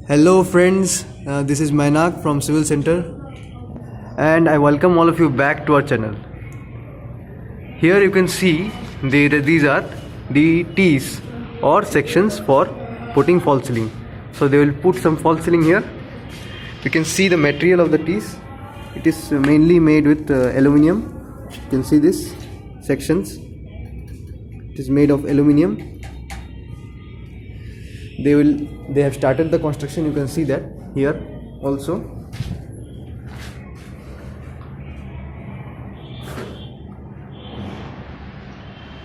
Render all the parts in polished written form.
Hello friends, this is Mainak from Civil Center and I welcome all of you back to our channel. Here you can see these are the T's or sections for putting false ceiling. So they will put some false ceiling here. You can see the material of the T's. It is mainly made with aluminium. You can see this sections. It is made of aluminium. They have started the construction. You can see that here also.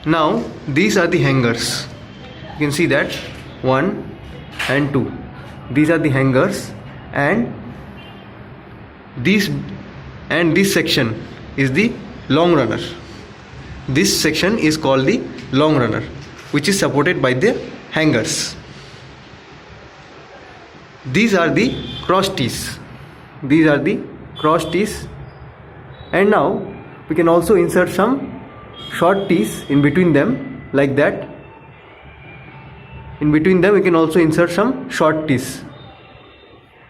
Now these are the hangers. You can see that 1 and 2. These are the hangers, and this section is the long runner. This section is called the long runner, which is supported by the hangers. These are the cross T's. These are the cross T's, and now we can also insert some short T's in between them, like that. In between them we can also insert some short T's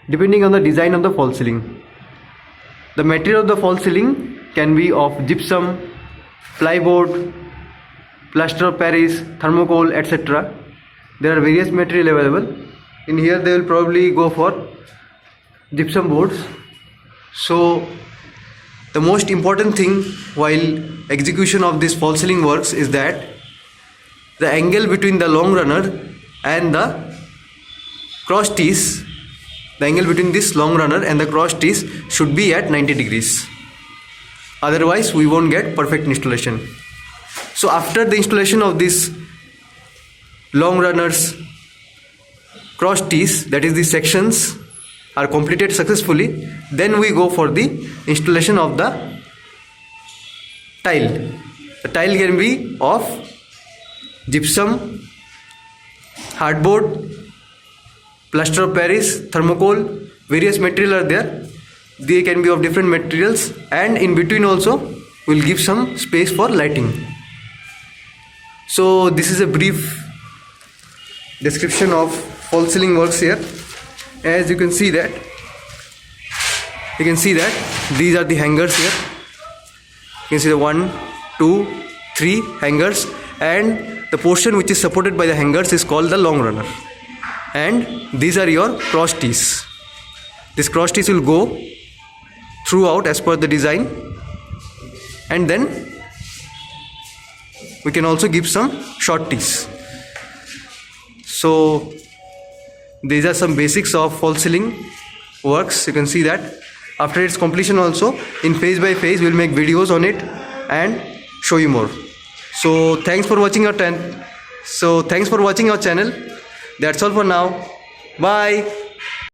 depending on the design of the false ceiling. The material of the false ceiling can be of gypsum, plywood, plaster of Paris, thermocol, etc. There are various material available. In here they will probably go for gypsum boards. So the most important thing while execution of this false ceiling works is that the angle between the long runner and the cross T's, the angle between this long runner and the cross T's should be at 90 degrees. Otherwise we won't get perfect installation. So after the installation of this long runners, cross T's, that is the sections, are completed successfully, then we go for the installation of the tile. The tile can be of gypsum, hardboard, plaster of Paris, thermocol, various material are there. They can be of different materials, and in between also we'll give some space for lighting. So this is a brief description of false ceiling works here. As you can see that these are the hangers here. You can see the 1, 2, 3 hangers, and the portion which is supported by the hangers is called the long runner. And these are your cross T's. This cross T's will go throughout as per the design, and then we can also give some short T's. So these are some basics of false ceiling works. You can see that after its completion also, in phase by phase we'll make videos on it and show you more. So thanks for watching our channel. That's all for now. Bye.